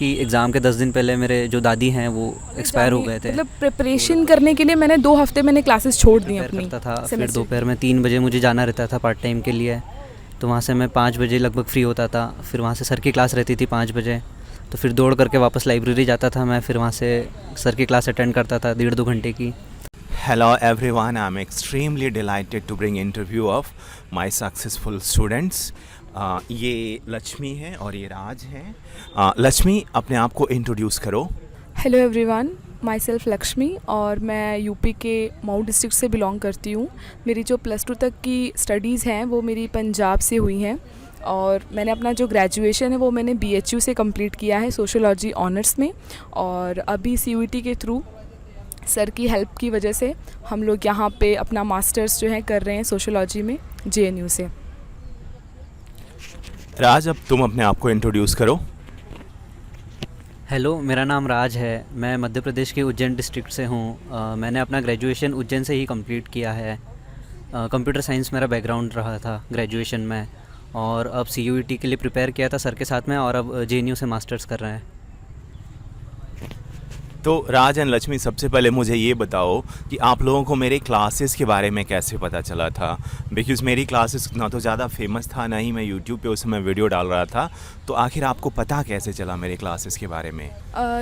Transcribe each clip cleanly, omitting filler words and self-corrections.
कि एग्ज़ाम के 10 दिन पहले मेरे जो दादी हैं वो एक्सपायर हो गए थे। मतलब प्रिपरेशन करने के लिए मैंने 2 हफ्ते मैंने क्लासेस छोड़ दी प्रिपेयर अपनी करता था, फिर सेमेस्टर। दोपहर में 3 बजे मुझे जाना रहता था पार्ट टाइम के लिए। तो वहाँ से मैं 5 बजे लगभग फ्री होता था, फिर वहाँ से सर की क्लास रहती थी 5 बजे, तो फिर दौड़ करके वापस लाइब्रेरी जाता था मैं, फिर वहाँ से सर की क्लास अटेंड करता था 1.5-2 घंटे की। Hello everyone, I'm extremely delighted to bring interview of my successful students. ये लक्ष्मी है और ये राज है। लक्ष्मी, अपने आप को इंट्रोड्यूस करो। Hello everyone, my self Lakshmi और मैं यूपी के मऊ डिस्ट्रिक्ट से बिलोंग करती हूँ। मेरी जो +2 तक की स्टडीज़ हैं वो मेरी पंजाब से हुई हैं और मैंने अपना जो ग्रेजुएशन है वो मैंने BHU से कंप्लीट किया है सोशियोलॉजी ऑनर्स में। और अभी CUET के थ्रू सर की हेल्प की वजह से हम लोग यहाँ पे अपना मास्टर्स जो है कर रहे हैं सोशियोलॉजी में JNU से। राज, अब तुम अपने आप को इंट्रोड्यूस करो। हेलो, मेरा नाम राज है, मैं मध्य प्रदेश के उज्जैन डिस्ट्रिक्ट से हूँ। मैंने अपना ग्रेजुएशन उज्जैन से ही कंप्लीट किया है। कंप्यूटर साइंस मेरा बैकग्राउंड रहा था ग्रेजुएशन में, और अब CUET के लिए प्रिपेयर किया था सर के साथ में, और अब JNU से मास्टर्स कर रहे हैं। तो राज एंड लक्ष्मी, सबसे पहले मुझे ये बताओ कि आप लोगों को मेरे क्लासेस के बारे में कैसे पता चला था। बिकॉज़ मेरी क्लासेस ना तो ज़्यादा फेमस था, ना ही मैं यूट्यूब पे उस समय वीडियो डाल रहा था। तो आखिर आपको पता कैसे चला मेरे क्लासेस के बारे में?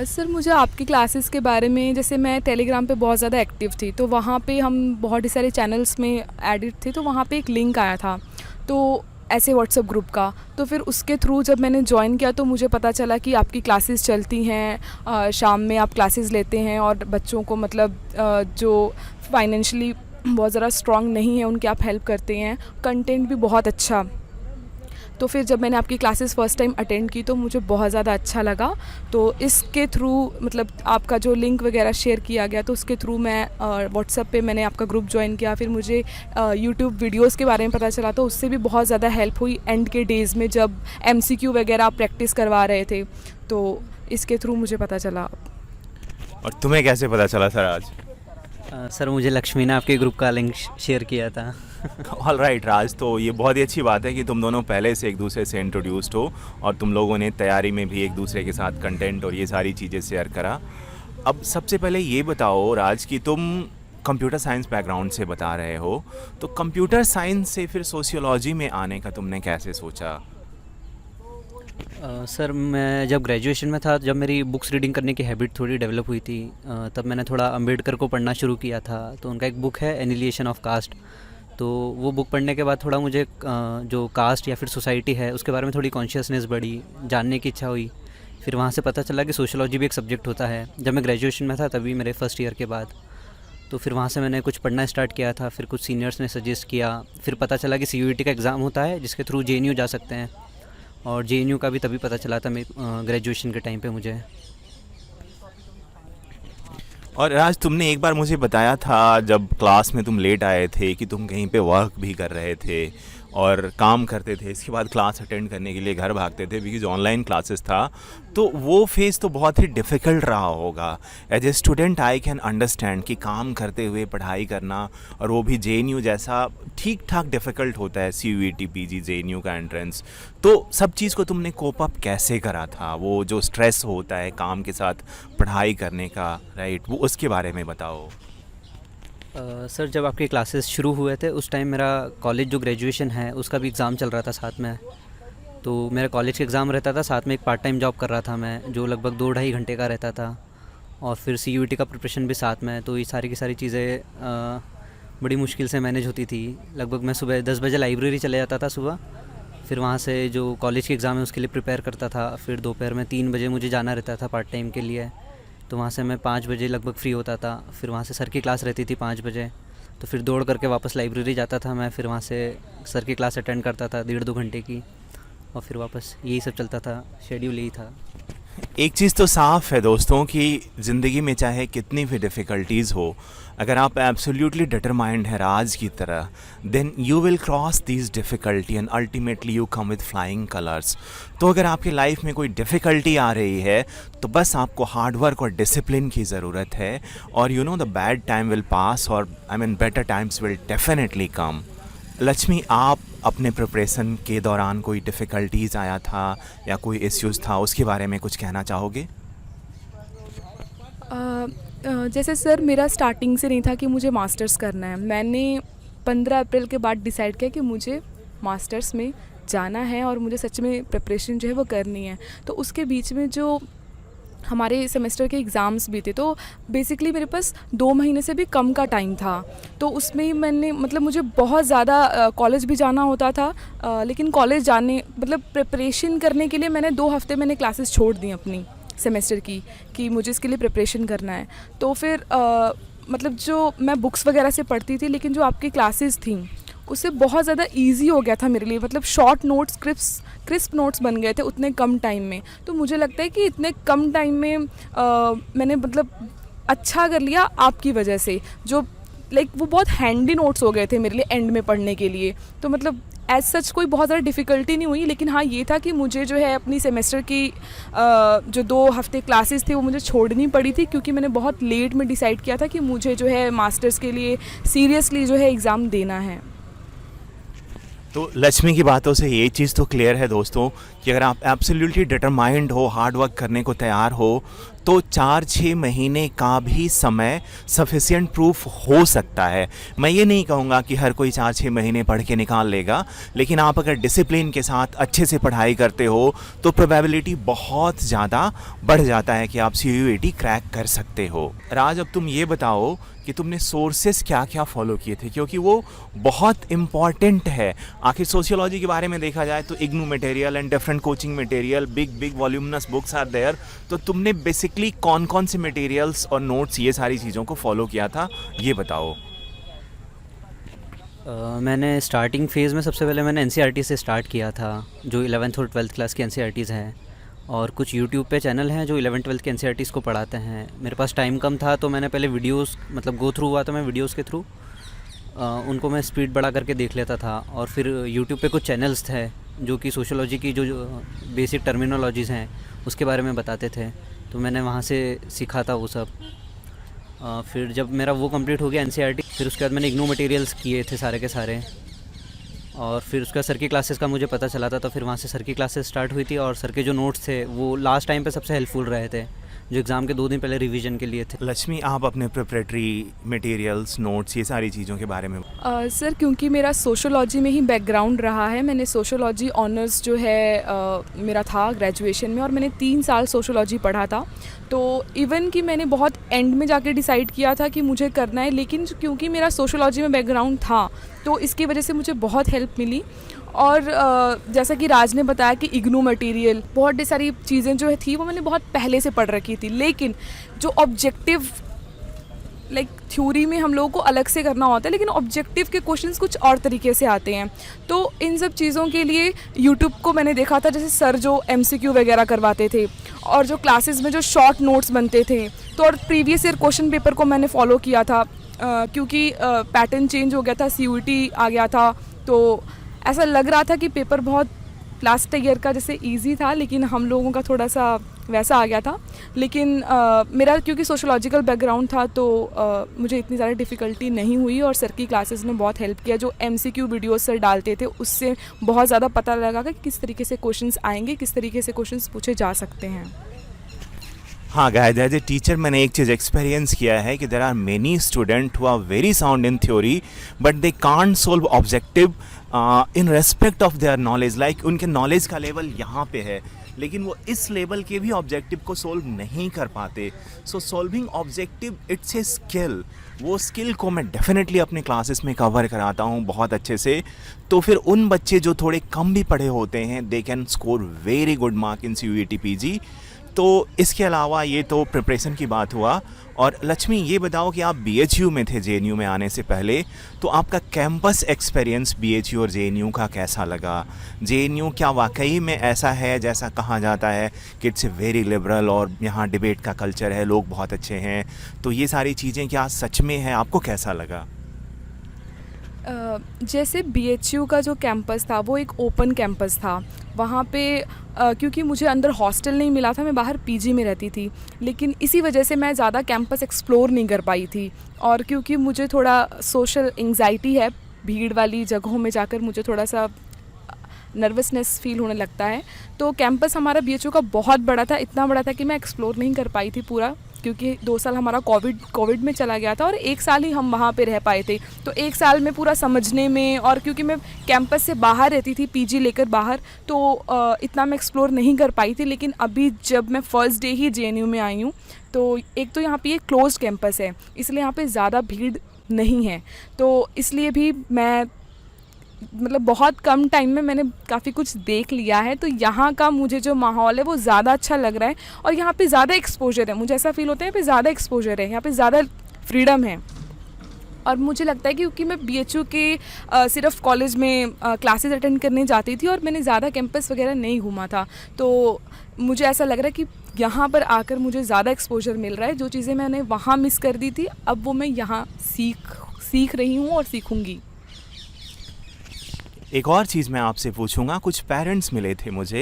सर, मुझे आपकी क्लासेस के बारे में, जैसे मैं टेलीग्राम पे बहुत ज़्यादा एक्टिव थी तो वहाँ पे हम बहुत सारे चैनल्स में एडिट थे, तो वहाँ पे एक लिंक आया था तो ऐसे व्हाट्सएप ग्रुप का, तो फिर उसके थ्रू जब मैंने ज्वाइन किया तो मुझे पता चला कि आपकी क्लासेस चलती हैं, शाम में आप क्लासेस लेते हैं और बच्चों को मतलब जो फाइनेंशियली बहुत ज़्यादा स्ट्रॉन्ग नहीं है उनकी आप हेल्प करते हैं, कंटेंट भी बहुत अच्छा। तो फिर जब मैंने आपकी क्लासेस फ़र्स्ट टाइम अटेंड की तो मुझे बहुत ज़्यादा अच्छा लगा। तो इसके थ्रू मतलब आपका जो लिंक वगैरह शेयर किया गया तो उसके थ्रू मैं व्हाट्सएप पे मैंने आपका ग्रुप ज्वाइन किया। फिर मुझे यूट्यूब वीडियोस के बारे में पता चला तो उससे भी बहुत ज़्यादा हेल्प हुई एंड के डेज़ में जब MCQ वगैरह आप प्रैक्टिस करवा रहे थे, तो इसके थ्रू मुझे पता चला। और तुम्हें कैसे पता चला सर आज? सर, मुझे लक्ष्मी ने आपके ग्रुप का लिंक शेयर किया था। ऑल राइट राज, तो ये बहुत ही अच्छी बात है कि तुम दोनों पहले से एक दूसरे से इंट्रोड्यूस्ड हो और तुम लोगों ने तैयारी में भी एक दूसरे के साथ कंटेंट और ये सारी चीज़ें शेयर करा। अब सबसे पहले ये बताओ राज कि तुम कंप्यूटर साइंस बैकग्राउंड से बता रहे हो, तो कंप्यूटर साइंस से फिर सोशियोलॉजी में आने का तुमने कैसे सोचा? सर, मैं जब ग्रेजुएशन में था, जब मेरी बुक्स रीडिंग करने की हैबिट थोड़ी डेवलप हुई थी, तब मैंने थोड़ा अम्बेडकर को पढ़ना शुरू किया था। तो उनका एक बुक है एनिलिएशन ऑफ कास्ट, तो वो बुक पढ़ने के बाद थोड़ा मुझे जो कास्ट या फिर सोसाइटी है उसके बारे में थोड़ी कॉन्शियसनेस बढ़ी, जानने की इच्छा हुई। फिर वहाँ से पता चला कि सोशियोलॉजी भी एक सब्जेक्ट होता है। जब मैं ग्रेजुएशन में था तभी मेरे फर्स्ट ईयर के बाद, तो फिर वहाँ से मैंने कुछ पढ़ना स्टार्ट किया था। फिर कुछ सीनियर्स ने सजेस्ट किया, फिर पता चला कि CUET का एग्ज़ाम होता है जिसके थ्रू JNU जा सकते हैं, और JNU का भी तभी पता चला था मैं ग्रेजुएशन के टाइम पे मुझे। और राज, तुमने एक बार मुझे बताया था जब क्लास में तुम लेट आए थे कि तुम कहीं पे वर्क भी कर रहे थे और काम करते थे, इसके बाद क्लास अटेंड करने के लिए घर भागते थे बिकॉज ऑनलाइन क्लासेस था। तो वो फेज़ तो बहुत ही डिफ़िकल्ट रहा होगा। As a student I can understand कि काम करते हुए पढ़ाई करना, और वो भी JNU जैसा ठीक ठाक डिफ़िकल्ट होता है CUET PG JNU का एंट्रेंस। तो सब चीज़ को तुमने कोप अप कैसे करा था? वो जो स्ट्रेस होता है काम के साथ पढ़ाई करने का, राइट, वो उसके बारे में बताओ। सर, जब आपके क्लासेस शुरू हुए थे उस टाइम मेरा कॉलेज जो ग्रेजुएशन है उसका भी एग्ज़ाम चल रहा था साथ में। तो मेरा कॉलेज का एग्ज़ाम रहता था, साथ में एक पार्ट टाइम जॉब कर रहा था मैं, जो लगभग 2-2.5 घंटे का रहता था, और फिर CUET का प्रिपरेशन भी साथ में। तो ये सारी की सारी चीज़ें बड़ी मुश्किल से मैनेज होती थी। लगभग मैं सुबह 10 बजे लाइब्रेरी चले जाता था सुबह, फिर वहाँ से जो कॉलेज के एग्ज़ाम है उसके लिए प्रिपेयर करता था। फिर दोपहर में 3 बजे मुझे जाना रहता था पार्ट टाइम के लिए, तो वहाँ से मैं 5 बजे लगभग फ्री होता था। फिर वहाँ से सर की क्लास रहती थी 5 बजे, तो फिर दौड़ करके वापस लाइब्रेरी जाता था मैं, फिर वहाँ से सर की क्लास अटेंड करता था 1.5-2 घंटे की, और फिर वापस यही सब चलता था, शेड्यूल यही था। एक चीज़ तो साफ़ है दोस्तों कि ज़िंदगी में चाहे कितनी भी डिफ़िकल्टीज़ हो, अगर आप एब्सोल्युटली डिटरमाइंड हैं राज की तरह, then you will cross these difficulty and ultimately you come with flying colours. तो अगर आपकी लाइफ में कोई डिफ़िकल्टी आ रही है तो बस आपको हार्ड वर्क और डिसिप्लिन की ज़रूरत है, और you know the bad time will pass, और I mean better times will definitely come. Lakshmi, आप अपने प्रिपरेशन के दौरान कोई डिफ़िकल्टीज़ आया था या कोई इश्यूज़ था, उसके बारे में कुछ कहना चाहोगे? जैसे सर मेरा स्टार्टिंग से नहीं था कि मुझे मास्टर्स करना है। मैंने 15 अप्रैल के बाद डिसाइड किया कि मुझे मास्टर्स में जाना है और मुझे सच में प्रिपरेशन जो है वो करनी है। तो उसके बीच में जो हमारे सेमेस्टर के एग्ज़ाम्स भी थे, तो बेसिकली मेरे पास 2 महीने से भी कम का टाइम था। तो उसमें ही मैंने मतलब मुझे बहुत ज़्यादा कॉलेज भी जाना होता था, लेकिन कॉलेज जाने मतलब प्रिपरेशन करने के लिए मैंने 2 हफ्ते मैंने क्लासेस छोड़ दी अपनी सेमेस्टर की, कि मुझे इसके लिए प्रिपरेशन करना है। तो फिर मतलब जो मैं बुक्स वगैरह से पढ़ती थी, लेकिन जो आपकी क्लासेस थी उससे बहुत ज़्यादा इजी हो गया था मेरे लिए। मतलब शॉर्ट नोट्स, क्रिस्प नोट्स बन गए थे उतने कम टाइम में। तो मुझे लगता है कि इतने कम टाइम में मैंने मतलब अच्छा कर लिया आपकी वजह से। जो लाइक वो बहुत हैंडी नोट्स हो गए थे मेरे लिए एंड में पढ़ने के लिए। तो मतलब एज सच कोई बहुत ज़्यादा डिफ़िकल्टी नहीं हुई, लेकिन हाँ ये था कि मुझे जो है अपनी सेमेस्टर की जो 2 हफ्ते क्लासेस थी वो मुझे छोड़नी पड़ी थी, क्योंकि मैंने बहुत लेट में डिसाइड किया था कि मुझे जो है मास्टर्स के लिए सीरियसली जो है एग्ज़ाम देना है। तो लक्ष्मी की बातों से ये चीज़ तो क्लियर है दोस्तों कि अगर आप एब्सोल्युटली डिटरमाइंड हो, हार्ड वर्क करने को तैयार हो, तो 4-6 महीने का भी समय सफिशिएंट प्रूफ हो सकता है। मैं ये नहीं कहूँगा कि हर कोई 4-6 महीने पढ़ के निकाल लेगा, लेकिन आप अगर डिसिप्लिन के साथ अच्छे से पढ़ाई करते हो तो प्रोबेबिलिटी बहुत ज़्यादा बढ़ जाता है कि आप CUET क्रैक कर सकते हो। राज, अब तुम ये बताओ कि तुमने सोर्सेस क्या क्या फॉलो किए थे, क्योंकि वो बहुत इम्पॉर्टेंट है। आखिर सोशियोलॉजी के बारे में देखा जाए तो IGNOU material and different coaching material, big voluminous books are there. तो तुमने बेसिकली कौन कौन से मटेरियल्स और नोट्स, ये सारी चीज़ों को फॉलो किया था, ये बताओ। मैंने स्टार्टिंग फेज़ में सबसे पहले मैंने NCERT से स्टार्ट किया था, जो 11th और 12th क्लास की NCERTs हैं। और कुछ यूट्यूब पे चैनल हैं जो 11th-12th के NCERTs को पढ़ाते हैं। मेरे पास टाइम कम था तो मैंने पहले वीडियोस मतलब गो थ्रू हुआ तो मैं वीडियोस के थ्रू उनको मैं स्पीड बढ़ा करके देख लेता था। और फिर यूट्यूब पे कुछ चैनल्स थे जो कि सोशियोलॉजी की जो बेसिक टर्मिनोलॉजीज़ हैं उसके बारे में बताते थे, तो मैंने वहाँ से सीखा था वो सब। फिर जब मेरा वो कंप्लीट हो गया NCERT, फिर उसके बाद मैंने इग्नू मटेरियल्स किए थे सारे के सारे। और फिर उसका सर की क्लासेस का मुझे पता चला था, तो फिर वहाँ से सर की क्लासेस स्टार्ट हुई थी। और सर के जो नोट्स थे वो लास्ट टाइम पे सबसे हेल्पफुल रहे थे, जो एग्ज़ाम के 2 दिन पहले रिवीजन के लिए थे। लक्ष्मी, आप अपने प्रिपरेटरी मटेरियल्स, नोट्स, ये सारी चीज़ों के बारे में। सर क्योंकि मेरा सोशियोलॉजी में ही बैकग्राउंड रहा है, मैंने सोशियोलॉजी ऑनर्स जो है मेरा था ग्रेजुएशन में, और मैंने 3 साल सोशियोलॉजी पढ़ा था। तो इवन कि मैंने बहुत एंड में जाके डिसाइड किया था कि मुझे करना है, लेकिन क्योंकि मेरा सोशियोलॉजी में बैकग्राउंड था तो इसकी वजह से मुझे बहुत हेल्प मिली। और जैसा कि राज ने बताया कि इग्नू मटेरियल, बहुत सारी चीज़ें जो थी वो मैंने बहुत पहले से पढ़ रखी थी, लेकिन जो ऑब्जेक्टिव लाइक थ्योरी में हम लोगों को अलग से करना होता है, लेकिन ऑब्जेक्टिव के क्वेश्चंस कुछ और तरीके से आते हैं। तो इन सब चीज़ों के लिए यूट्यूब को मैंने देखा था, जैसे सर जो MCQ वगैरह करवाते थे और जो क्लासेस में जो शॉर्ट नोट्स बनते थे, तो और प्रीवियस ईयर क्वेश्चन पेपर को मैंने फॉलो किया था, क्योंकि पैटर्न चेंज हो गया था, CUET आ गया था। तो ऐसा लग रहा था कि पेपर बहुत लास्ट ईयर का जैसे इजी था, लेकिन हम लोगों का थोड़ा सा वैसा आ गया था। लेकिन मेरा क्योंकि सोशियोलॉजिकल बैकग्राउंड था तो मुझे इतनी ज़्यादा डिफ़िकल्टी नहीं हुई, और सर की क्लासेस ने बहुत हेल्प किया। जो MCQ वीडियोस सर डालते थे उससे बहुत ज़्यादा पता लगा कि किस तरीके से क्वेश्चंस आएंगे, किस तरीके से क्वेश्चंस पूछे जा सकते हैं। हाँ गाइस, एज ए टीचर मैंने एक चीज़ एक्सपीरियंस किया है कि there are many student who are very sound in theory but they can't solve objective in respect of their knowledge. Like उनके नॉलेज का लेवल यहाँ पे है, लेकिन वो इस लेवल के भी ऑब्जेक्टिव को सोल्व नहीं कर पाते। So solving objective it's a skill. वो स्किल को मैं डेफिनेटली अपने क्लासेस में कवर कराता हूँ बहुत अच्छे से। तो फिर उन बच्चे जो थोड़े कम भी पढ़े होते हैं, they can score very good mark in CUET PG। तो इसके अलावा ये तो प्रिपरेशन की बात हुआ। और लक्ष्मी, ये बताओ कि आप BHU में थे JNU में आने से पहले, तो आपका कैंपस एक्सपीरियंस BHU और JNU का कैसा लगा? JNU क्या वाकई में ऐसा है जैसा कहा जाता है कि इट्स ए वेरी लिबरल और यहाँ डिबेट का कल्चर है, लोग बहुत अच्छे हैं, तो ये सारी चीज़ें क्या सच में हैं? आपको कैसा लगा? जैसे BHU का जो कैंपस था वो एक ओपन कैंपस था। वहाँ पे क्योंकि मुझे अंदर हॉस्टल नहीं मिला था, मैं बाहर PG में रहती थी, लेकिन इसी वजह से मैं ज़्यादा कैंपस एक्सप्लोर नहीं कर पाई थी। और क्योंकि मुझे थोड़ा सोशल एंग्जाइटी है भीड़ वाली जगहों में जाकर मुझे थोड़ा सा नर्वसनेस फील होने लगता है। तो कैंपस हमारा बीएचयू का बहुत बड़ा था, इतना बड़ा था कि मैं एक्सप्लोर नहीं कर पाई थी पूरा, क्योंकि 2 साल हमारा कोविड में चला गया था और 1 साल ही हम वहाँ पे रह पाए थे। तो 1 साल में पूरा समझने में, और क्योंकि मैं कैंपस से बाहर रहती थी, पीजी लेकर बाहर, तो इतना मैं एक्सप्लोर नहीं कर पाई थी। लेकिन अभी जब मैं फ़र्स्ट डे ही जेएनयू में आई हूँ, तो एक तो यहाँ पे ये क्लोज्ड कैंपस है, इसलिए यहाँ पे ज़्यादा भीड़ नहीं है। तो इसलिए भी मैं मतलब बहुत कम टाइम में मैंने काफ़ी कुछ देख लिया है। तो यहाँ का मुझे जो माहौल है वो ज़्यादा अच्छा लग रहा है, और यहाँ पे ज़्यादा एक्सपोजर है। मुझे ऐसा फील होता है यहाँ पे ज़्यादा एक्सपोजर है, यहाँ पे ज़्यादा फ्रीडम है। और मुझे लगता है कि क्योंकि मैं बीएचयू के सिर्फ कॉलेज में क्लासेस अटेंड करने जाती थी और मैंने ज़्यादा कैंपस वगैरह नहीं घूमा था, तो मुझे ऐसा लग रहा है कि यहाँ पर आकर मुझे ज़्यादा एक्सपोजर मिल रहा है। जो चीज़ें मैंने वहाँ मिस कर दी थी, अब वो मैं यहाँ सीख रही हूँ और सीखूँगी। एक और चीज़ मैं आपसे पूछूंगा, कुछ पेरेंट्स मिले थे मुझे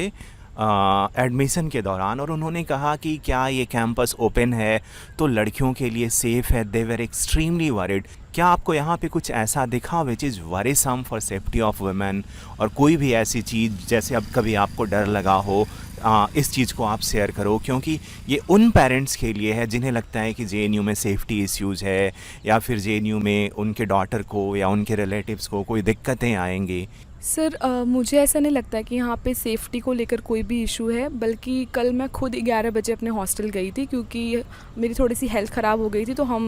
एडमिशन के दौरान, और उन्होंने कहा कि क्या ये कैंपस ओपन है तो लड़कियों के लिए सेफ़ है। दे वर एक्सट्रीमली वरिड। क्या आपको यहाँ पे कुछ ऐसा दिखा which is worrisome for safety of women, और कोई भी ऐसी चीज़ जैसे अब कभी आपको डर लगा हो, इस चीज़ को आप शेयर करो, क्योंकि ये उन पेरेंट्स के लिए है जिन्हें लगता है कि जेएनयू में सेफ्टी इश्यूज़ है, या फिर जेएनयू में उनके डॉटर को या उनके रिलेटिव्स को कोई दिक्कतें आएंगी। सर मुझे ऐसा नहीं लगता कि यहाँ पे सेफ़्टी को लेकर कोई भी इशू है, बल्कि कल मैं खुद 11 बजे अपने हॉस्टल गई थी, क्योंकि मेरी थोड़ी सी हेल्थ ख़राब हो गई थी, तो हम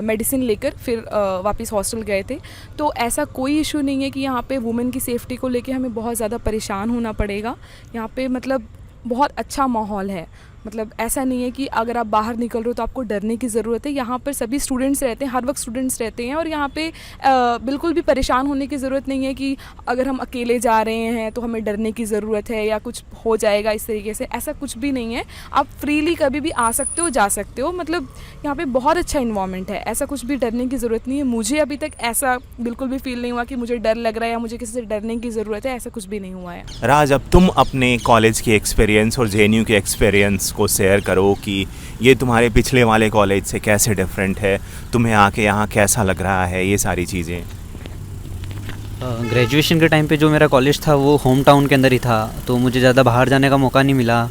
मेडिसिन लेकर फिर वापस हॉस्टल गए थे। तो ऐसा कोई इशू नहीं है कि यहाँ पे वुमेन की सेफ़्टी को लेके हमें बहुत ज़्यादा परेशान होना पड़ेगा। यहाँ पे मतलब बहुत अच्छा माहौल है, मतलब ऐसा नहीं है कि अगर आप बाहर निकल रहे हो तो आपको डरने की ज़रूरत है। यहाँ पर सभी स्टूडेंट्स रहते हैं, हर वक्त स्टूडेंट्स रहते हैं, और यहाँ पे बिल्कुल भी परेशान होने की ज़रूरत नहीं है कि अगर हम अकेले जा रहे हैं तो हमें डरने की ज़रूरत है या कुछ हो जाएगा इस तरीके से। ऐसा कुछ भी नहीं है, आप फ्रीली कभी भी आ सकते हो, जा सकते हो। मतलब यहाँ पे बहुत अच्छा इन्वायरमेंट है, ऐसा कुछ भी डरने की ज़रूरत नहीं है। मुझे अभी तक ऐसा बिल्कुल भी फील नहीं हुआ कि मुझे डर लग रहा है या मुझे किसी से डरने की ज़रूरत है, ऐसा कुछ भी नहीं हुआ है। राज, अब तुम अपने कॉलेज के एक्सपीरियंस और जेएनयू के एक्सपीरियंस को शेयर करो कि ये तुम्हारे पिछले वाले कॉलेज से कैसे डिफरेंट है, तुम्हें आके यहाँ कैसा लग रहा है, ये सारी चीज़ें। ग्रेजुएशन के टाइम पे जो मेरा कॉलेज था वो होम टाउन के अंदर ही था, तो मुझे ज़्यादा बाहर जाने का मौका नहीं मिला।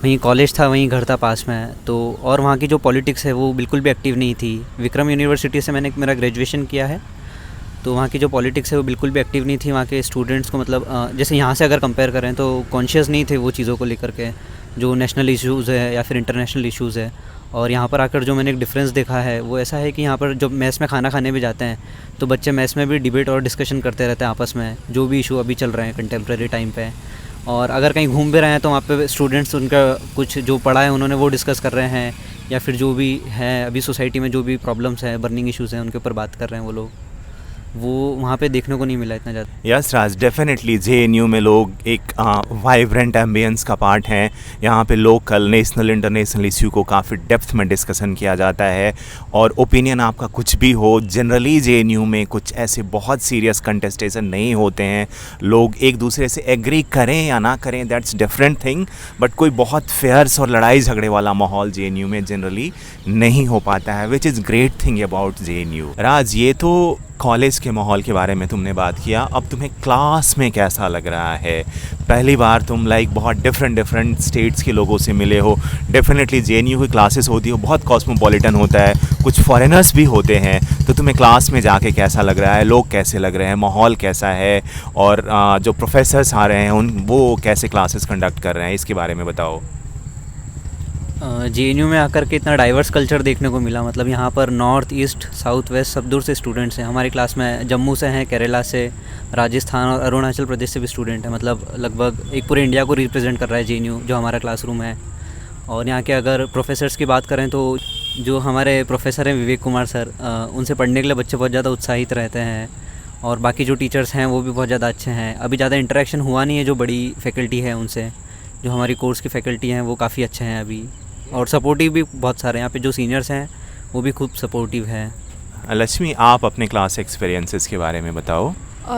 वहीं कॉलेज था, वहीं घर था पास में, तो और वहाँ की जो पॉलिटिक्स है वो बिल्कुल भी एक्टिव नहीं थी। विक्रम यूनिवर्सिटी से मैंने मेरा ग्रेजुएशन किया है, तो वहाँ की जो पॉलिटिक्स है वो बिल्कुल भी एक्टिव नहीं थी। वहाँ के स्टूडेंट्स को मतलब जैसे यहाँ से अगर कंपेयर करें तो कॉन्शियस नहीं थे वो चीज़ों को लेकर के, जो नेशनल इश्यूज़ है या फिर इंटरनेशनल इश्यूज़ है। और यहाँ पर आकर जो मैंने एक डिफरेंस देखा है वो ऐसा है कि यहाँ पर जब मेस में खाना खाने भी जाते हैं तो बच्चे मेस में भी डिबेट और डिस्कशन करते रहते हैं आपस में, जो भी इशू अभी चल रहे हैं कंटेम्प्रेरी टाइम पे। और अगर कहीं घूम भी रहे हैं तो वहाँ पे स्टूडेंट्स उनका कुछ जो पढ़ा है उन्होंने वो डिस्कस कर रहे हैं, या फिर जो भी है अभी सोसाइटी में जो भी प्रॉब्लम्स हैं, बर्निंग इश्यूज़ हैं, उनके ऊपर बात कर रहे हैं वो लोग। वो वहाँ पे देखने को नहीं मिला इतना ज़्यादा। यस राज, डेफिनेटली जेएनयू में लोग एक वाइब्रेंट एम्बियंस का पार्ट हैं। यहाँ पे लोकल, नेशनल, इंटरनेशनल इश्यू को काफ़ी डेप्थ में डिस्कशन किया जाता है, और ओपिनियन आपका कुछ भी हो, जनरली जेएनयू में कुछ ऐसे बहुत सीरियस कंटेस्टेशन नहीं होते हैं। लोग एक दूसरे से एग्री करें या ना करें, दैट्स डिफरेंट थिंग, बट कोई बहुत फेयर्स और लड़ाई झगड़े वाला माहौल जेएनयू में जनरली नहीं हो पाता है, which is great thing about JNU. Raj, ये तो कॉलेज के माहौल के बारे में तुमने बात किया, अब तुम्हें क्लास में कैसा लग रहा है? पहली बार तुम बहुत डिफरेंट स्टेट्स के लोगों से मिले हो। डेफिनेटली जेएनयू की क्लासेस होती है, बहुत कॉस्मोपॉलिटन होता है, कुछ फॉरेनर्स भी होते हैं, तो तुम्हें क्लास में जाके कैसा लग रहा है? लोग कैसे लग रहे हैं? माहौल कैसा है? और जो प्रोफेसर्स आ रहे हैं वो कैसे क्लासेस कंडक्ट कर रहे हैं, इसके बारे में बताओ। जेएनयू में आकर के इतना डाइवर्स कल्चर देखने को मिला। मतलब यहाँ पर नॉर्थ, ईस्ट, साउथ, वेस्ट सब दूर से स्टूडेंट्स हैं। हमारी क्लास में जम्मू से हैं, केरला से, राजस्थान और अरुणाचल प्रदेश से भी स्टूडेंट हैं। मतलब लगभग एक पूरे इंडिया को रिप्रेजेंट कर रहा है जेएनयू, जो हमारा क्लासरूम है। और यहाँ के अगर प्रोफेसर्स की बात करें तो जो हमारे प्रोफेसर हैं विवेक कुमार सर, उनसे पढ़ने के लिए बच्चे बहुत ज़्यादा उत्साहित रहते हैं। और बाकी जो टीचर्स हैं वो भी बहुत ज़्यादा अच्छे हैं। अभी ज़्यादा इंटरेक्शन हुआ नहीं है जो बड़ी फैकल्टी है उनसे। जो हमारी कोर्स की फैकल्टी हैं वो काफ़ी अच्छे हैं अभी, और सपोर्टिव भी बहुत सारे। यहाँ पे जो सीनियर्स हैं वो भी खूब सपोर्टिव हैं। लक्ष्मी, आप अपने क्लास एक्सपीरियंसेस के बारे में बताओ।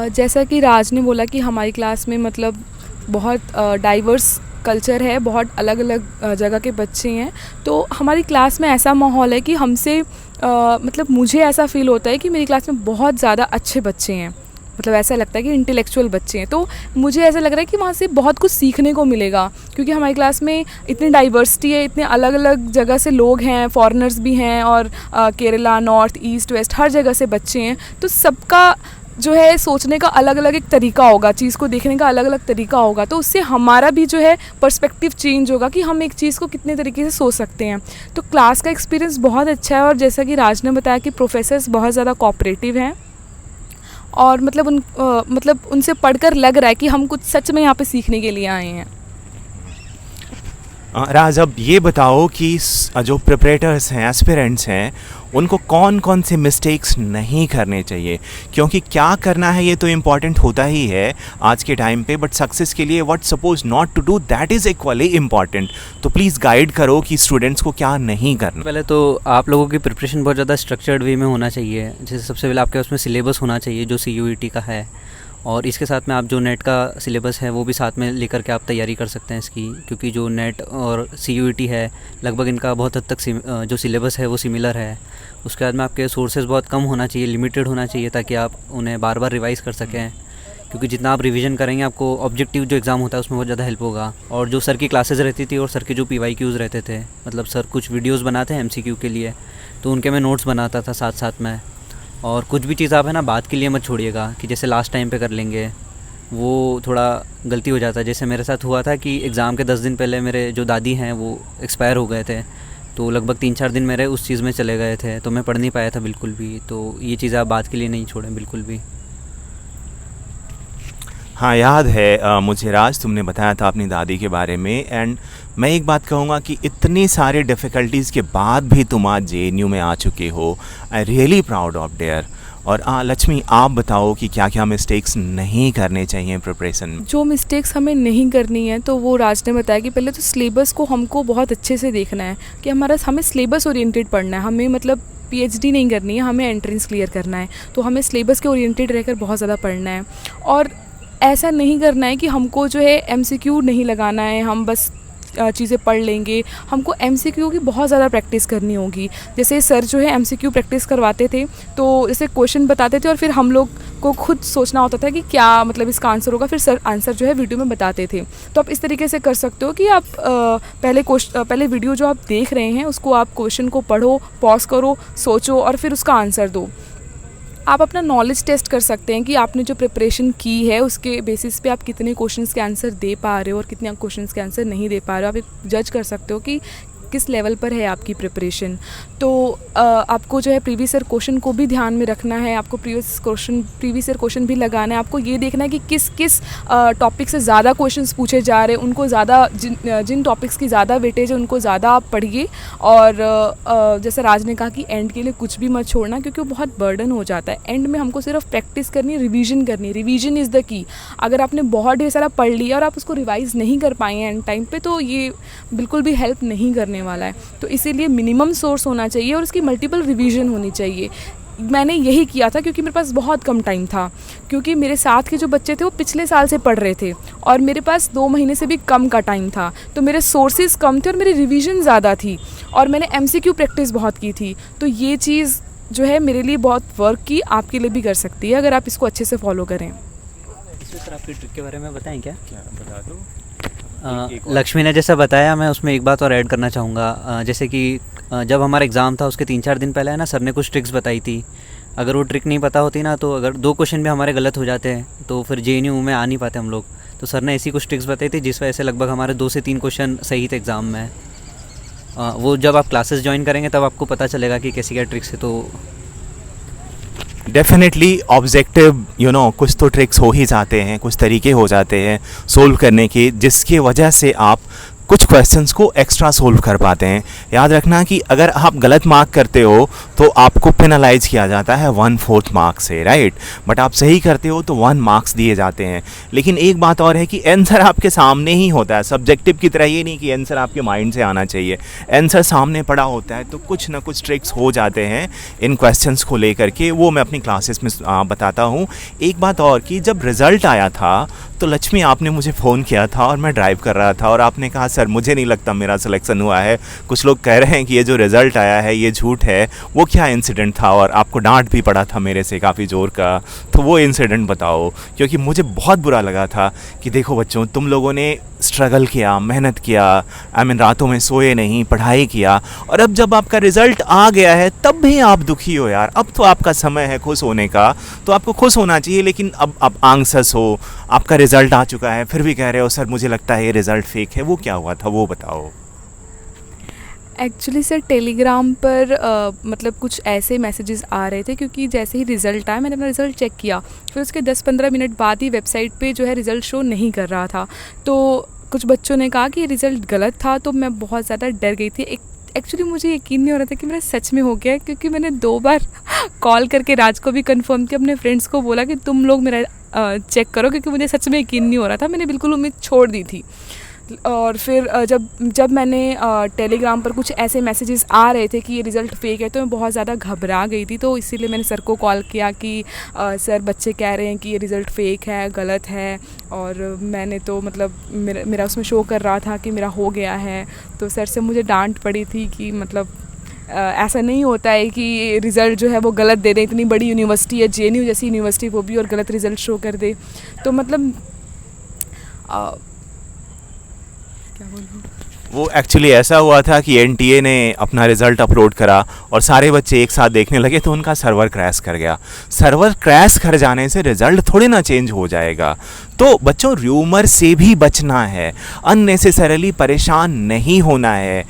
जैसा कि राज ने बोला कि हमारी क्लास में मतलब बहुत डाइवर्स कल्चर है, बहुत अलग अलग जगह के बच्चे हैं। तो हमारी क्लास में ऐसा माहौल है कि हमसे मतलब मुझे ऐसा फ़ील होता है कि मेरी क्लास में बहुत ज़्यादा अच्छे बच्चे हैं, मतलब ऐसा लगता है कि इंटेलेक्चुअल बच्चे हैं। तो मुझे ऐसा लग रहा है कि वहाँ से बहुत कुछ सीखने को मिलेगा, क्योंकि हमारी क्लास में इतनी डाइवर्सिटी है, इतने अलग अलग जगह से लोग हैं, फॉरेनर्स भी हैं, और केरला, नॉर्थ, ईस्ट, वेस्ट, हर जगह से बच्चे हैं। तो सबका जो है सोचने का अलग अलग एक तरीका होगा, चीज़ को देखने का अलग अलग तरीका होगा। तो उससे हमारा भी जो है पर्सपेक्टिव चेंज होगा कि हम एक चीज़ को कितने तरीके से सोच सकते हैं। तो क्लास का एक्सपीरियंस बहुत अच्छा है, और जैसा कि राज ने बताया कि प्रोफेसर्स बहुत ज़्यादा कोऑपरेटिव हैं, और मतलब उनसे पढ़कर लग रहा है कि हम कुछ सच में यहाँ पे सीखने के लिए आए हैं। राज, अब ये बताओ कि जो प्रिपरेटर्स हैं, एस्पिरेंट्स हैं, उनको कौन कौन से मिस्टेक्स नहीं करने चाहिए, क्योंकि क्या करना है ये तो इम्पॉर्टेंट होता ही है आज के टाइम पे, बट सक्सेस के लिए what suppose not to do, that is equally important. तो प्लीज़ गाइड करो कि स्टूडेंट्स को क्या नहीं करना। पहले तो आप लोगों की प्रिपरेशन बहुत ज़्यादा स्ट्रक्चर्ड वे में होना चाहिए। जैसे सबसे पहले आपके उसमें सिलेबस होना चाहिए जो CUET का है, और इसके साथ में आप जो नेट का सिलेबस है वो भी साथ में लेकर के आप तैयारी कर सकते हैं इसकी, क्योंकि जो नेट और CUET है लगभग इनका बहुत हद तक जो सिलेबस है वो सिमिलर है। उसके बाद में आपके सोर्सेज बहुत कम होना चाहिए, लिमिटेड होना चाहिए, ताकि आप उन्हें बार बार रिवाइज़ कर सकें, क्योंकि जितना आप रिवीजन करेंगे आपको ऑब्जेक्टिव जो एग्ज़ाम होता है उसमें बहुत ज़्यादा हेल्प होगा। और जो सर की क्लासेस रहती थी और सर के जो PYQs रहते थे, मतलब सर कुछ वीडियोज़ बनाते हैं MCQ के लिए, तो उनके मैं नोट्स बनाता था साथ साथ में। और कुछ भी चीज़ आप है ना बात के लिए मत छोड़िएगा कि जैसे लास्ट टाइम पे कर लेंगे, वो थोड़ा गलती हो जाता है। जैसे मेरे साथ हुआ था कि एग्ज़ाम के 10 दिन पहले मेरे जो दादी हैं वो एक्सपायर हो गए थे, तो लगभग 3-4 दिन मेरे उस चीज़ में चले गए थे, तो मैं पढ़ नहीं पाया था बिल्कुल भी। तो ये चीज़ आप बात के लिए नहीं छोड़ें बिल्कुल भी। हाँ, याद है मुझे राज, तुमने बताया था अपनी दादी के बारे में। एंड मैं एक बात कहूँगा कि इतनी सारे डिफ़िकल्टीज़ के बाद भी तुम आज JNU में आ चुके हो। I really proud of their. और लक्ष्मी, आप बताओ कि क्या क्या मिस्टेक्स नहीं करने चाहिए प्रिपरेशन में। जो मिस्टेक्स हमें नहीं करनी है, तो वो राज ने बताया कि पहले तो सिलेबस को हमको बहुत अच्छे से देखना है कि हमें सिलेबस ओरिएंटेड पढ़ना है। हमें मतलब PhD नहीं करनी है, हमें एंट्रेंस क्लियर करना है, तो हमें सिलेबस के ओरिएंटेड रहकर बहुत ज़्यादा पढ़ना है। और ऐसा नहीं करना है कि हमको जो है MCQ नहीं लगाना है, हम बस चीज़ें पढ़ लेंगे। हमको MCQ की बहुत ज़्यादा प्रैक्टिस करनी होगी। जैसे सर जो है MCQ प्रैक्टिस करवाते थे, तो जैसे क्वेश्चन बताते थे और फिर हम लोग को खुद सोचना होता था कि क्या मतलब इसका आंसर होगा, फिर सर आंसर जो है वीडियो में बताते थे। तो आप इस तरीके से कर सकते हो कि आप पहले वीडियो जो आप देख रहे हैं उसको आप क्वेश्चन को पढ़ो, पॉज करो, सोचो और फिर उसका आंसर दो। आप अपना नॉलेज टेस्ट कर सकते हैं कि आपने जो प्रिपरेशन की है उसके बेसिस पे आप कितने क्वेश्चंस के आंसर दे पा रहे हो और कितने क्वेश्चंस के आंसर नहीं दे पा रहे हो। आप एक जज कर सकते हो कि किस लेवल पर है आपकी प्रिपरेशन। तो आपको जो है प्रीवियस ईयर क्वेश्चन को भी ध्यान में रखना है, आपको प्रीवियस ईयर क्वेश्चन भी लगाना है। आपको ये देखना है कि किस टॉपिक से ज़्यादा क्वेश्चंस पूछे जा रहे हैं, उनको ज़्यादा जिन टॉपिक्स की ज़्यादा वेटेज है उनको ज़्यादा आप पढ़िए। और जैसे राज ने कहा कि एंड के लिए कुछ भी मत छोड़ना, क्योंकि वो बहुत बर्डन हो जाता है। एंड में हमको सिर्फ प्रैक्टिस करनी है, रिवीजन करनी है। Revision is the key. अगर आपने बहुत ढेर सारा पढ़ लिया और आप उसको रिवाइज़ नहीं कर पाए हैं एंड टाइम पे, तो ये बिल्कुल भी हेल्प नहीं करने वाला है। तो इसीलिए मिनिमम सोर्स होना चाहिए और उसकी मल्टीपल रिवीजन होनी चाहिए। मैंने यही किया था क्योंकि मेरे पास बहुत कम टाइम था, क्योंकि मेरे साथ के जो बच्चे थे वो पिछले साल से पढ़ रहे थे और मेरे पास 2 महीने से भी कम का टाइम था। तो मेरे सोर्सेज कम थे और मेरी रिवीजन ज़्यादा थी और मैंने MCQ प्रैक्टिस बहुत की थी। तो ये चीज़ जो है मेरे लिए बहुत वर्क की, आपके लिए भी कर सकती है अगर आप इसको अच्छे से फॉलो करें। इसमें सर आपकी ट्रिक के बारे में बताएं क्या? बता दो। लक्ष्मी ने जैसा बताया, मैं उसमें एक बात और ऐड करना चाहूँगा। जैसे कि जब हमारा एग्ज़ाम था उसके 3-4 दिन पहले है ना, सर ने कुछ ट्रिक्स बताई थी। अगर वो ट्रिक नहीं पता होती ना, तो अगर 2 क्वेश्चन भी हमारे गलत हो जाते हैं तो फिर JNU में आ नहीं पाते हम लोग। तो सर ने ऐसी कुछ ट्रिक्स बताई थी जिस वजह से लगभग हमारे 2 से 3 क्वेश्चन सही थे एग्ज़ाम में। वो जब आप क्लासेस ज्वाइन करेंगे तब आपको पता चलेगा कि कैसी क्या ट्रिक्स है। तो डेफिनेटली ऑब्जेक्टिव कुछ तो ट्रिक्स हो ही जाते हैं, कुछ तरीके हो जाते हैं सोल्व करने के, जिसकी वजह से आप कुछ क्वेश्चंस को एक्स्ट्रा सोल्व कर पाते हैं। याद रखना कि अगर आप गलत मार्क करते हो तो आपको पेनलाइज किया जाता है 1/4 मार्क्स से, राइट। बट आप सही करते हो तो 1 मार्क्स दिए जाते हैं। लेकिन एक बात और है कि आंसर आपके सामने ही होता है, सब्जेक्टिव की तरह ये नहीं कि आंसर आपके माइंड से आना चाहिए। आंसर सामने पड़ा होता है, तो कुछ ना कुछ ट्रिक्स हो जाते हैं इन क्वेश्चंस को लेकर के, वो मैं अपनी क्लासेस में बताता हूँ। एक बात और कि जब रिज़ल्ट आया था तो लक्ष्मी आपने मुझे फ़ोन किया था और मैं ड्राइव कर रहा था और आपने कहा सर मुझे नहीं लगता मेरा सिलेक्शन हुआ है, कुछ लोग कह रहे हैं कि ये जो रिज़ल्ट आया है ये झूठ है, वो क्या इंसिडेंट था? और आपको डांट भी पड़ा था मेरे से काफ़ी ज़ोर का, तो वो इंसिडेंट बताओ, क्योंकि मुझे बहुत बुरा लगा था कि देखो बच्चों, तुम लोगों ने स्ट्रगल किया, मेहनत किया, रातों में सोए नहीं, पढ़ाई किया, और अब जब आपका रिज़ल्ट आ गया है तब भी आप दुखी हो यार। अब तो आपका समय है खुश होने का, तो आपको खुश होना चाहिए, लेकिन अब आप आंसस हो, आपका रिज़ल्ट आ चुका है, फिर भी कह रहे हो सर मुझे लगता है ये रिज़ल्ट फेक है। वो क्या हुआ था, वो बताओ। एक्चुअली सर टेलीग्राम पर मतलब कुछ ऐसे मैसेजेस आ रहे थे, क्योंकि जैसे ही रिज़ल्ट आया मैंने अपना रिज़ल्ट चेक किया, फिर उसके 10-15 मिनट बाद ही वेबसाइट पे जो है रिज़ल्ट शो नहीं कर रहा था। तो कुछ बच्चों ने कहा कि रिज़ल्ट गलत था, तो मैं बहुत ज़्यादा डर गई थी। एक्चुअली मुझे यकीन नहीं हो रहा था कि मेरा सच में हो गया है, क्योंकि मैंने 2 बार कॉल करके राज को भी कंफर्म किया, अपने फ्रेंड्स को बोला कि तुम लोग मेरा चेक करो, क्योंकि मुझे सच में यकीन नहीं हो रहा था। मैंने बिल्कुल उम्मीद छोड़ दी थी। और फिर जब मैंने टेलीग्राम पर कुछ ऐसे मैसेजेस आ रहे थे कि ये रिज़ल्ट फेक है, तो मैं बहुत ज़्यादा घबरा गई थी। तो इसीलिए मैंने सर को कॉल किया कि सर बच्चे कह रहे हैं कि ये रिज़ल्ट फेक है, गलत है, और मैंने तो मतलब मेरा उसमें शो कर रहा था कि मेरा हो गया है। तो सर से मुझे डांट पड़ी थी कि मतलब ऐसा नहीं होता है कि रिज़ल्ट जो है वो गलत दे दे। इतनी बड़ी यूनिवर्सिटी है, JNU जैसी यूनिवर्सिटी, वो भी और गलत रिज़ल्ट शो कर दे। तो मतलब क्या बोलूँ, वो एक्चुअली ऐसा हुआ था कि NTA ने अपना रिज़ल्ट अपलोड करा और सारे बच्चे एक साथ देखने लगे, तो उनका सर्वर क्रैश कर गया। सर्वर क्रैश कर जाने से रिज़ल्ट थोड़ी ना चेंज हो जाएगा। तो बच्चों, र्यूमर से भी बचना है, अननेसेसरली परेशान नहीं होना है।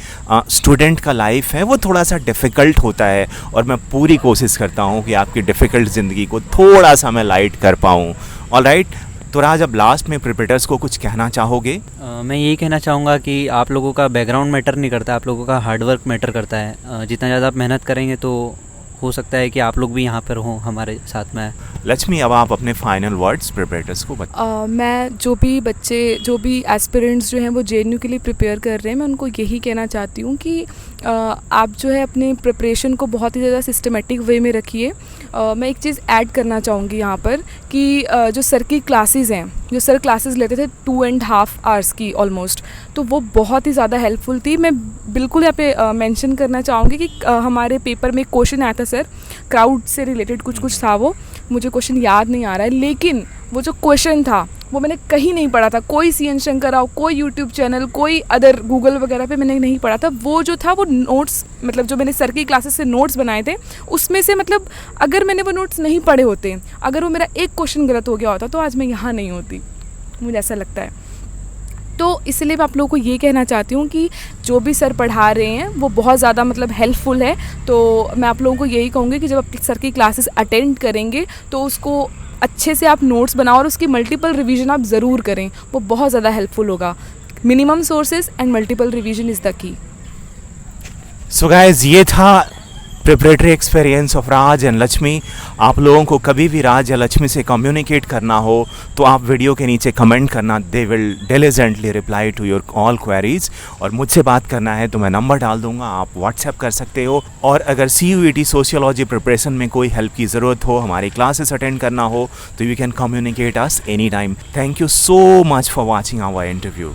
स्टूडेंट का लाइफ है वो थोड़ा सा डिफ़िकल्ट होता है, और मैं पूरी कोशिश करता हूँ कि आपकी डिफ़िकल्ट ज़िंदगी को थोड़ा सा मैं लाइट कर पाऊँ। ऑलराइट, तो राज, अब लास्ट में प्रिपरेटर्स को कुछ कहना चाहोगे? मैं यही कहना चाहूँगा कि आप लोगों का बैकग्राउंड मैटर नहीं करता, आप लोगों का हार्डवर्क मैटर करता है। जितना ज़्यादा आप मेहनत करेंगे तो हो सकता है कि आप लोग भी यहाँ पर हों हमारे साथ में। लक्ष्मी, अब आप अपने फाइनल वर्ड्स प्रिपरेटर्स को बताओ। मैं जो भी एस्पिरेंट्स जो हैं वो JNU के लिए प्रिपेयर कर रहे हैं, मैं उनको यही कहना चाहती हूँ कि आप जो है अपने प्रिपरेशन को बहुत ही ज़्यादा सिस्टमेटिक वे में रखिए। मैं एक चीज़ ऐड करना चाहूँगी यहाँ पर कि जो सर की क्लासेस हैं, जो सर क्लासेस लेते थे 2.5 आवर्स की ऑलमोस्ट, तो वो बहुत ही ज़्यादा हेल्पफुल थी। मैं बिल्कुल यहाँ पे मेंशन करना चाहूँगी कि हमारे पेपर में एक क्वेश्चन आया था सर, क्राउड से रिलेटेड कुछ था, वो मुझे क्वेश्चन याद नहीं आ रहा है, लेकिन वो जो क्वेश्चन था वो मैंने कहीं नहीं पढ़ा था, कोई CN शंकर राव, कोई यूट्यूब चैनल, कोई अदर गूगल वगैरह पे मैंने नहीं पढ़ा था। वो जो था वो नोट्स, मतलब जो मैंने सर की क्लासेस से नोट्स बनाए थे, उसमें से मतलब अगर मैंने वो नोट्स नहीं पढ़े होते, अगर वो मेरा एक क्वेश्चन गलत हो गया होता, तो आज मैं यहाँ नहीं होती, मुझे ऐसा लगता है। तो इसलिए मैं आप लोगों को ये कहना चाहती हूँ कि जो भी सर पढ़ा रहे हैं वो बहुत ज़्यादा मतलब हेल्पफुल है। तो मैं आप लोगों को यही कहूँगी कि जब आप सर की क्लासेस अटेंड करेंगे तो उसको अच्छे से आप नोट्स बनाओ और उसकी मल्टीपल रिवीजन आप ज़रूर करें, वो बहुत ज़्यादा हेल्पफुल होगा। Minimum sources and multiple revision is the key. So guys, ये था preparatory experience of Raj and Lakshmi. आप लोगों को कभी भी राज या लक्ष्मी से कम्युनिकेट करना हो तो आप वीडियो के नीचे कमेंट करना, they will diligently reply to your all queries. और मुझसे बात करना है तो मैं नंबर डाल दूंगा, आप व्हाट्सएप कर सकते हो। और अगर CUET सोशियोलॉजी प्रिपरेशन में कोई हेल्प की ज़रूरत हो, हमारी क्लासेस अटेंड करना हो, तो you can communicate us any time. Thank you so much for watching our interview.